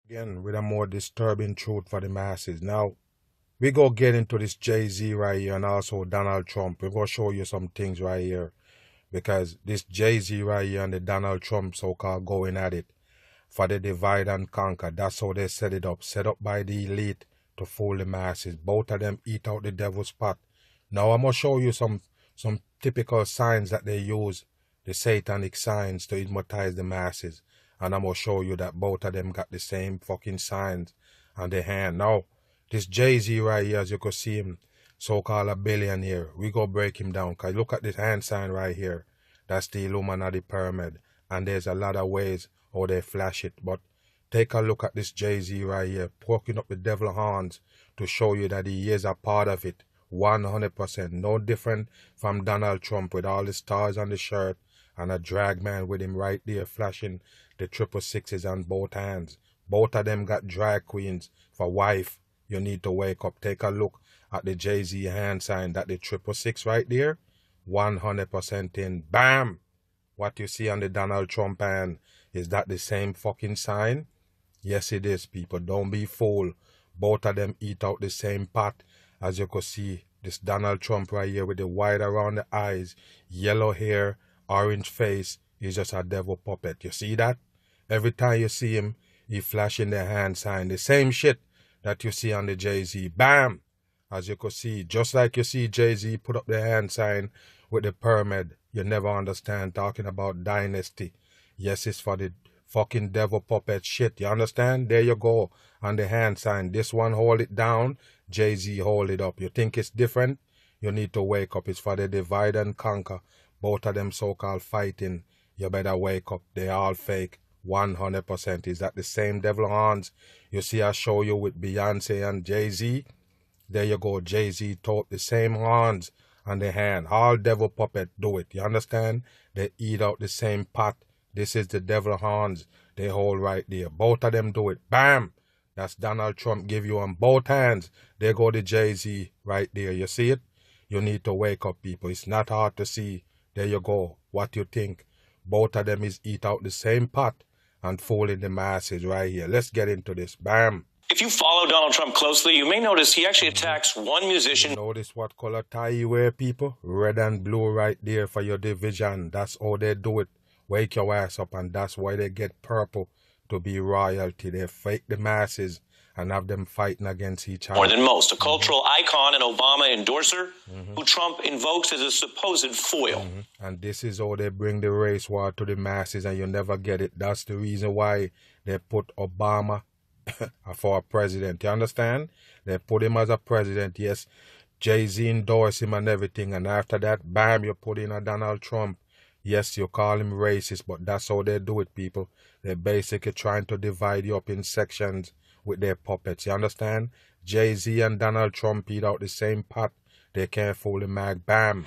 Again, with a more disturbing truth for the masses. Now, we go get into this Jay-Z right here and also Donald Trump. We're going to show you some things right here. Because this Jay-Z right here and the Donald Trump so-called going at it for the divide and conquer. That's how they set it up. Set up by the elite to fool the masses. Both of them eat out the devil's pot. Now, I'm going to show you some typical signs that they use, the satanic signs, to hypnotize the masses. And I'm going to show you that both of them got the same fucking signs on their hand. Now, this Jay-Z right here, as you can see him, so-called a billionaire. We go break him down. Because look at this hand sign right here. That's the Illuminati pyramid. And there's a lot of ways how they flash it. But take a look at this Jay-Z right here. Poking up the devil horns to show you that he is a part of it. 100%. No different from Donald Trump with all the stars on the shirt. And a drag man with him right there flashing the 666s on both hands. Both of them got drag queens for wife. You need to wake up. Take a look at the Jay-Z hand sign. That the 666 right there. 100% in. Bam! What you see on the Donald Trump hand. Is that the same fucking sign? Yes, it is, people. Don't be fooled. Both of them eat out the same pot. As you can see, this Donald Trump right here with the white around the eyes, yellow hair, orange face, is just a devil puppet. You see that? Every time you see him, he flashing the hand sign. The same shit that you see on the Jay-Z. Bam! As you can see, just like you see Jay-Z put up the hand sign with the pyramid. You never understand talking about dynasty. Yes, it's for the fucking devil puppet shit. You understand? There you go. On the hand sign. This one hold it down. Jay-Z hold it up. You think it's different? You need to wake up. It's for the divide and conquer. Both of them so-called fighting. You better wake up. They all fake. 100%. Is that the same devil horns you see I show you with Beyonce and Jay-Z? There you go. Jay-Z taught the same horns on the hand. All devil puppet do it. You understand? They eat out the same pot. This is the devil horns they hold right there. Both of them do it. Bam! That's Donald Trump give you on both hands. There go the Jay-Z right there. You see it? You need to wake up, people. It's not hard to see. There you go. What you think? Both of them is eat out the same pot and fooling the masses right here. Let's get into this. Bam! If you follow Donald Trump closely, you may notice he actually attacks one musician. You notice what color tie you wear, people? Red and blue right there for your division. That's how they do it. Wake your ass up, and that's why they get purple to be royalty. They fake the masses and have them fighting against each other. More than most, a cultural icon and Obama endorser who Trump invokes as a supposed foil. And this is how they bring the race war to the masses, and you never get it. That's the reason why they put Obama for a president. You understand? They put him as a president. Yes, Jay-Z endorsed him and everything, and after that, bam, you put in a Donald Trump. Yes, you call him racist, but that's how they do it, people. They're basically trying to divide you up in sections with their puppets. You understand? Jay-Z and Donald Trump eat out the same pot. They can't fool the mag. Bam.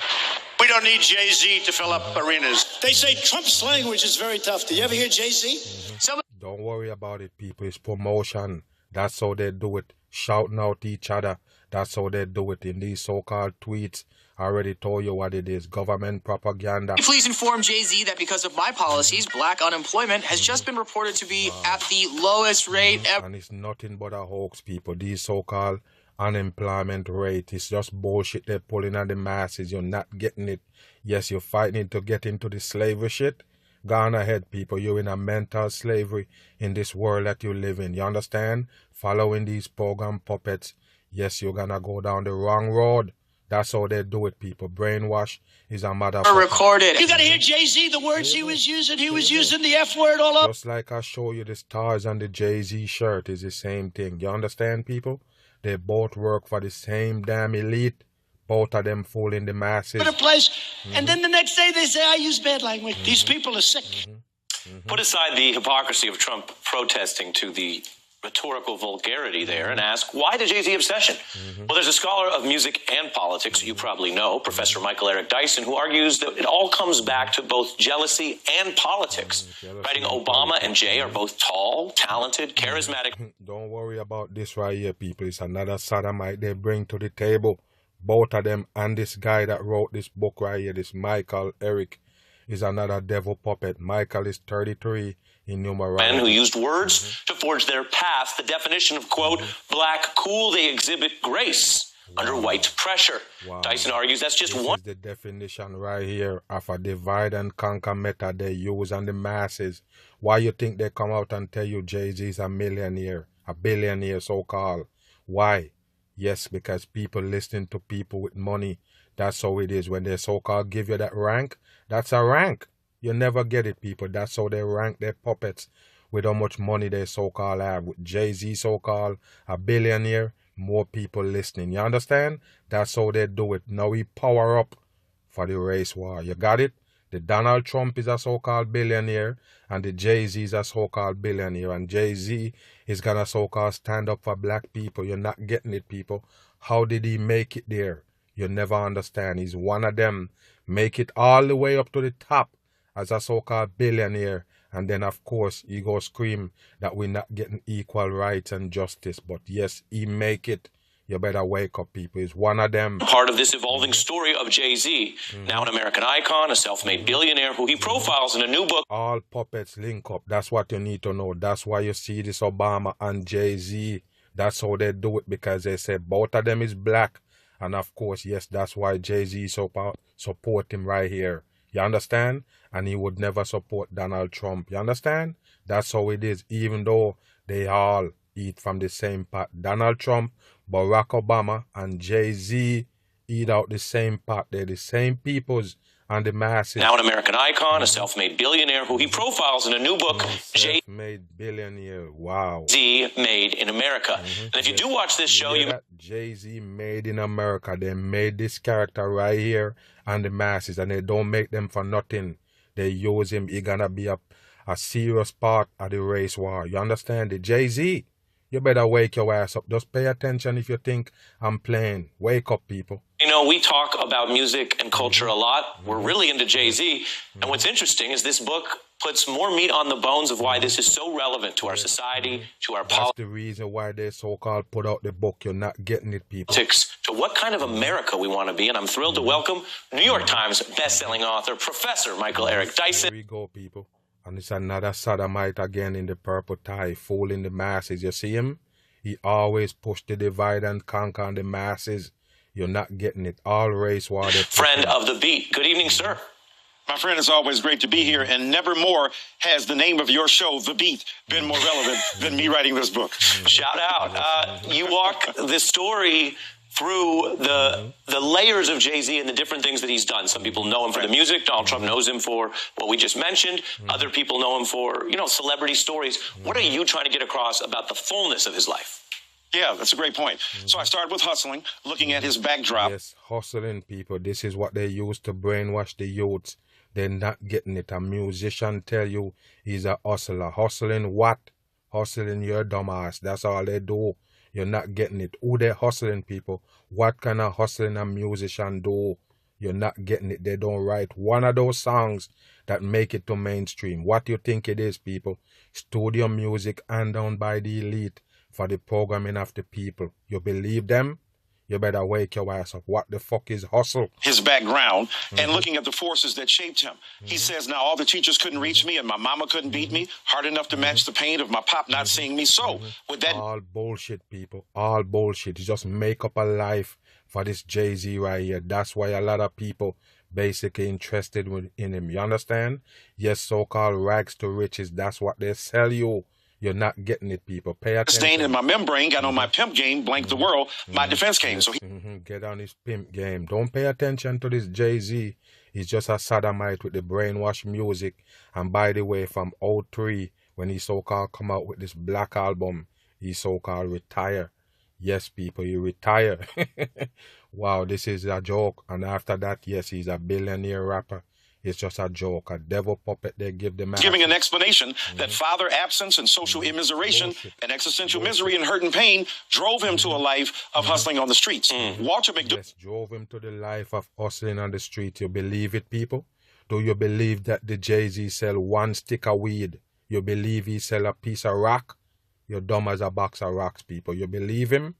We don't need Jay-Z to fill up arenas. They say Trump's language is very tough. Do you ever hear Jay-Z? Don't worry about it, people. It's promotion. That's how they do it. Shouting out each other. That's how they do it in these so-called tweets. I already told you what it is. Government propaganda. Please inform Jay-Z that because of my policies, black unemployment has just been reported to be at the lowest rate ever. And it's nothing but a hoax, people. These so-called unemployment rate is just bullshit they're pulling on the masses. You're not getting it. Yes, you're fighting to get into the slavery shit. Go on ahead, people. You're in a mental slavery in this world that you live in. You understand? Following these program puppets. Yes, you're gonna go down the wrong road. That's how they do it, people. Brainwash is a motherfucker. Recorded. You gotta hear Jay-Z, the words he was using. He was using the F word all up. Just like I show you the stars on the Jay-Z shirt is the same thing. You understand, people? They both work for the same damn elite. Both of them fooling the masses. A place, and then the next day they say I use bad language. These people are sick. Put aside the hypocrisy of Trump protesting to the rhetorical vulgarity there and ask, why the Jay-Z obsession? Well, there's a scholar of music and politics you probably know, Professor Michael Eric Dyson, who argues that it all comes back to both jealousy and politics. Writing Obama and Jay are both tall, talented, charismatic. Don't worry about this right here, people. It's another sodomite they bring to the table. Both of them and this guy that wrote this book right here, this Michael Eric, is another devil puppet. Michael is 33. in men numerality. who used words to forge their path. The definition of, quote, black cool, they exhibit grace under white pressure. Dyson argues that's just This one. is the definition right here of a divide and conquer method they use on the masses. Why you think they come out and tell you Jay-Z is a millionaire, a billionaire so-called? Why? Yes, because people listening to people with money. That's how it is. When they so-called give you that rank, that's a rank. You never get it, people. That's how they rank their puppets with how much money they so-called have. With Jay-Z so-called a billionaire, more people listening. You understand? That's how they do it. Now we power up for the race war. You got it? The Donald Trump is a so-called billionaire and the Jay-Z is a so-called billionaire. And Jay-Z is going to so-called stand up for black people. You're not getting it, people. How did he make it there? You never understand. He's one of them. Make it all the way up to the top as a so-called billionaire. And then, of course, he go scream that we're not getting equal rights and justice. But yes, he make it. You better wake up, people. He's one of them. Part of this evolving story of Jay-Z, now an American icon, a self-made billionaire who he profiles in a new book. All puppets link up. That's what you need to know. That's why you see this Obama and Jay-Z. That's how they do it, because they say both of them is black. And of course, yes, that's why Jay-Z support him right here. You understand? And he would never support Donald Trump. You understand? That's how it is, even though they all eat from the same pot. Donald Trump, Barack Obama, and Jay-Z eat out the same pot. They're the same peoples and the masses. Now an American icon, a self-made billionaire who he profiles in a new book, Self-made billionaire. Wow. Jay-Z Made in America. And if you do watch this show, you Jay-Z Made in America. They made this character right here and the masses, and they don't make them for nothing. They use him. He's gonna be a serious part of the race war. You understand? The Jay-Z, you better wake your ass up. Just pay attention if you think I'm playing. Wake up, people. You know, we talk about music and culture a lot. We're really into Jay-Z. And what's interesting is this book puts more meat on the bones of why this is so relevant to our society, to our That's the reason why they so-called put out the book. You're not getting it, people. politics, to what kind of America we want to be. And I'm thrilled to welcome New York Times best-selling author, Professor Michael Eric Dyson. Here we go, people. And it's another sodomite again in the purple tie, fooling the masses. You see him? He always push the divide and conquer on the masses. You're not getting it. All race war. Friend of the Beat. Good evening, sir. My friend, it's always great to be here, and never more has the name of your show, The Beat, been more relevant than me writing this book. Shout out. You walk this story through the layers of Jay-Z and the different things that he's done. Some people know him for the music. Donald Trump knows him for what we just mentioned. Other people know him for, celebrity stories. What are you trying to get across about the fullness of his life? Yeah, that's a great point. So I started with hustling, looking at his backdrop. Yes, hustling, people. This is what they use to brainwash the youths. They're not getting it. A musician tell you he's a hustler. Hustling what? Hustling your dumbass. That's all they do. You're not getting it. Who they hustling, people? What kind of hustling a musician do? You're not getting it. They don't write one of those songs that make it to mainstream. What you think it is, people? Studio music hand down by the elite for the programming of the people. You believe them? You better wake your ass up. What the fuck is hustle? His background and looking at the forces that shaped him. He says, now all the teachers couldn't reach me and my mama couldn't beat me hard enough to match the pain of my pop not seeing me. So with that... All bullshit, people. All bullshit. You just make up a life for this Jay-Z right here. That's why a lot of people basically interested in him. You understand? Yes, so-called rags to riches. That's what they sell you. You're not getting it, people. Pay attention. Stain in my membrane, got on my pimp game, blanked the world, my defense came. So Get on his pimp game. Don't pay attention to this Jay-Z. He's just a sodomite with the brainwash music. And by the way, from 03, when he so-called come out with this black album, he so-called retire. Yes, people, he retire. Wow, this is a joke. And after that, yes, he's a billionaire rapper. It's just a joke, a devil puppet they give the man. Giving an explanation that father absence and social immiseration and existential misery and hurt and pain drove him to a life of hustling on the streets. Walter McDougall. Yes, drove him to the life of hustling on the street. You believe it, people? Do you believe that the Jay-Z sell one stick of weed? You believe he sell a piece of rock? You're dumb as a box of rocks, people. You believe him?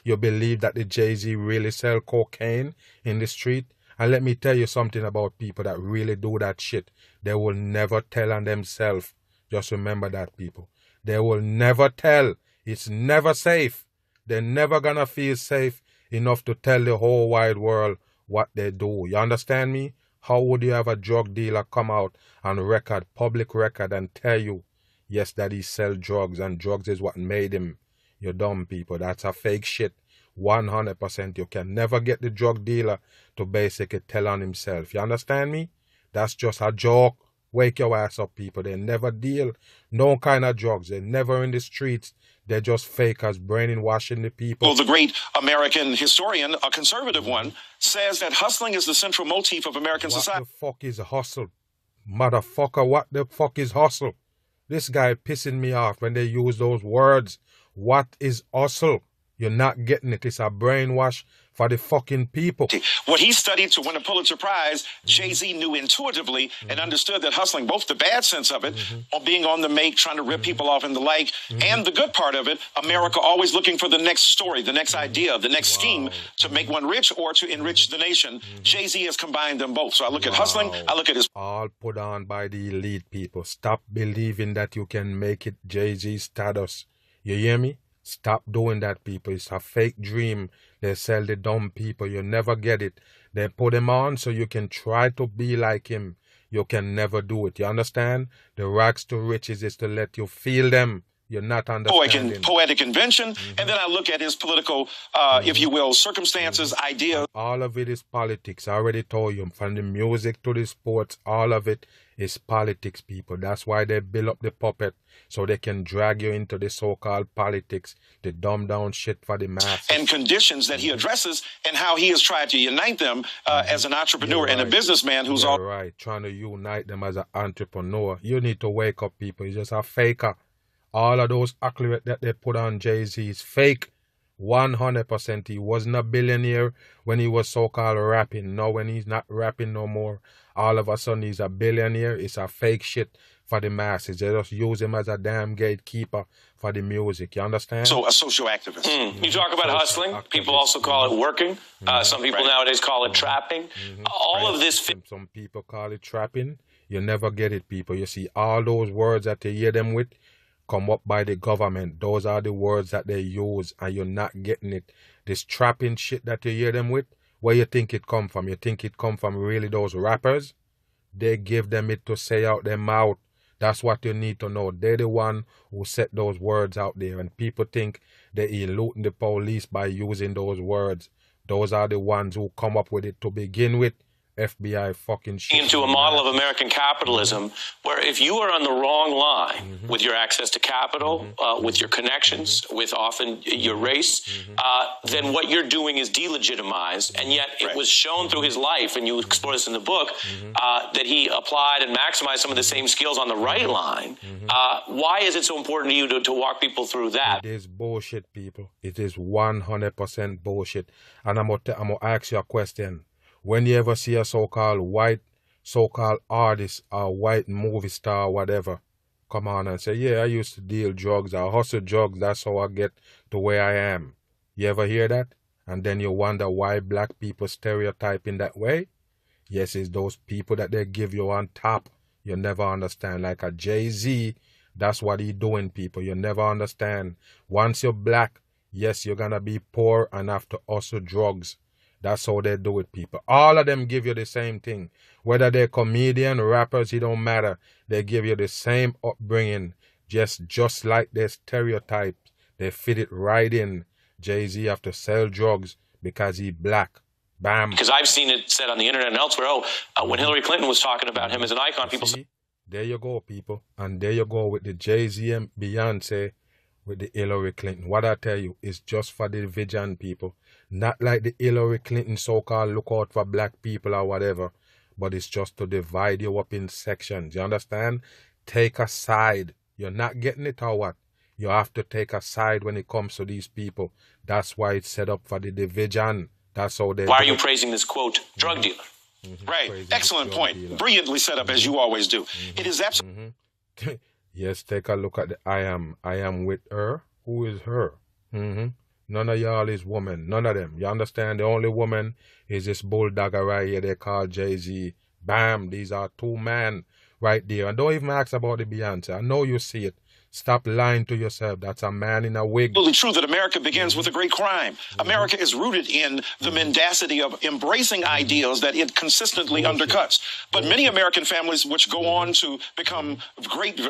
You believe that the Jay-Z really sell cocaine in the street? And let me tell you something about people that really do that shit. They will never tell on themselves. Just remember that, people. They will never tell. It's never safe. They're never gonna feel safe enough to tell the whole wide world what they do. You understand me? How would you have a drug dealer come out on record, public record, and tell you, yes, that he sell drugs and drugs is what made him? You dumb people. That's a fake shit. 100%. You can never get the drug dealer to basically tell on himself. You understand me? That's just a joke. Wake your ass up, people. They never deal no kind of drugs. They're never in the streets. They're just fakers, brainwashing the people. Well, the great American historian, a conservative one, says that hustling is the central motif of American society. What the fuck is hustle? Motherfucker, what the fuck is hustle? This guy pissing me off when they use those words. What is hustle? You're not getting it. It's a brainwash for the fucking people. What he studied to win a Pulitzer Prize, Jay-Z knew intuitively and understood that hustling, both the bad sense of it, or being on the make, trying to rip people off and the like, and the good part of it, America always looking for the next story, the next idea, the next scheme to make one rich or to enrich the nation. Jay-Z has combined them both. So I look at hustling, I look at his... All put on by the elite people. Stop believing that you can make it Jay-Z status. You hear me? Stop doing that, people. It's a fake dream. They sell the dumb people. You never get it. They put him on so you can try to be like him. You can never do it. You understand? The rags to riches is to let you feel them. You're not understanding. Poetic invention. And then I look at his political, if you will, circumstances, ideas. All of it is politics. I already told you. From the music to the sports, all of it is politics, people. That's why they build up the puppet, so they can drag you into the so-called politics, the dumbed-down shit for the masses. And conditions that he addresses and how he has tried to unite them as an entrepreneur and a businessman who's all... Right, trying to unite them as an entrepreneur. You need to wake up, people. He's just a faker. All of those accolades that they put on Jay-Z is fake. 100%. He wasn't a billionaire when he was so-called rapping. Now when he's not rapping no more, all of a sudden he's a billionaire. It's a fake shit for the masses. They just use him as a damn gatekeeper for the music. You understand? So a social activist. You talk about hustling. People also call it working. Some people nowadays call it trapping. All of this... Some people call it trapping. You never get it, people. You see, all those words that you hear them with come up by the government. Those are the words that they use, and you're not getting it. This trapping shit that you hear them with, where you think it come from? You think it come from really those rappers? They give them it to say out their mouth. That's what you need to know. They're the one who set those words out there, and people think they're eluding the police by using those words. Those are the ones who come up with it to begin with. FBI fucking shit. Into a model of American capitalism where if you are on the wrong line with your access to capital, with your connections, with often your race, then what you're doing is delegitimized. And yet it was shown through his life, and you explore this in the book, that he applied and maximized some of the same skills on the right line. Why is it so important to you to walk people through that? It is bullshit, people. It is 100% bullshit. And I'm gonna ask you a question. When you ever see a so-called white, so-called artist or white movie star or whatever, come on and say, yeah, I used to deal drugs, I hustle drugs, that's how I get to where I am. You ever hear that? And then you wonder why black people stereotype in that way? Yes, it's those people that they give you on top. You never understand. Like a Jay-Z, that's what he doing, people. You never understand. Once you're black, yes, you're gonna be poor and have to hustle drugs. That's how they do it, people. All of them give you the same thing. Whether they're comedian, rappers, it don't matter. They give you the same upbringing. Just like their stereotypes. They fit it right in. Jay-Z have to sell drugs because he black. Bam. Because I've seen it said on the internet and elsewhere, when Hillary Clinton was talking about him as an icon, people said... There you go, people. And there you go with the Jay-Z and Beyonce with the Hillary Clinton. What I tell you is just for the division, people. Not like the Hillary Clinton so-called look out for black people or whatever, but it's just to divide you up in sections. You understand? Take a side. You're not getting it or what? You have to take a side when it comes to these people. That's why it's set up for the division. That's how they... Why are you praising this, quote, drug dealer? Right. Excellent point. Brilliantly set up, as you always do. It is absolutely... Yes, take a look at the I am with her. Who is her? None of y'all is woman. None of them. You understand? The only woman is this bulldogger right here they call Jay-Z. Bam. These are two men right there. And don't even ask about the Beyonce. I know you see it. Stop lying to yourself. That's a man in a wig. Absolutely true that America begins with a great crime. America is rooted in the mendacity of embracing ideals that it consistently undercuts. But many American families, which go on to become great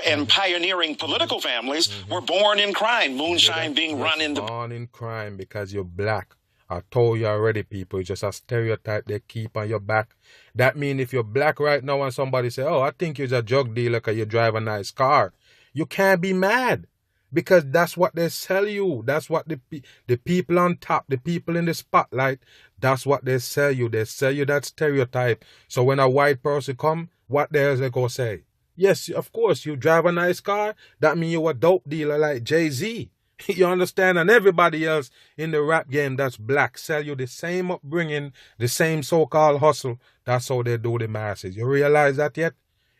and pioneering political families, were born in crime. Moonshine being run in the... Born in crime because you're black. I told you already, people. It's just a stereotype they keep on your back. That means if you're black right now and somebody say, oh, I think you're a drug dealer because you drive a nice car, you can't be mad because that's what they sell you. That's what the people on top, the people in the spotlight, that's what they sell you. They sell you that stereotype. So when a white person come, what the hell is they going to say? Yes, of course, you drive a nice car. That means you're a dope dealer like Jay-Z. You understand? And everybody else in the rap game that's black sell you the same upbringing, the same so-called hustle. That's how they do the masses. You realize that yet?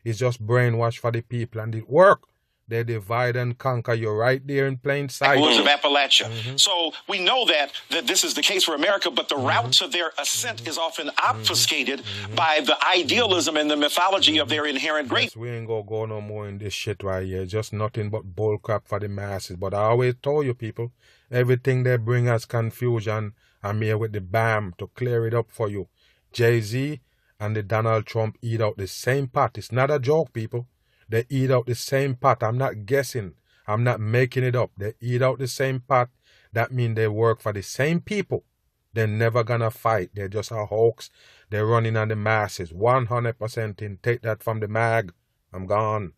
It's just brainwash for the people and it work. They divide and conquer you right there in plain sight. Woods of Appalachia. So we know that this is the case for America, but the route to their ascent is often obfuscated by the idealism and the mythology of their inherent greatness. Yes, we ain't gonna go no more in this shit right here. Just nothing but bullcrap for the masses. But I always told you people, everything they bring as confusion, I'm here with the BAM to clear it up for you. Jay-Z and the Donald Trump eat out the same pot. It's not a joke, people. They eat out the same pot. I'm not guessing. I'm not making it up. They eat out the same pot. That means they work for the same people. They're never gonna fight. They're just a hoax. They're running on the masses. 100% in. Take that from the mag. I'm gone.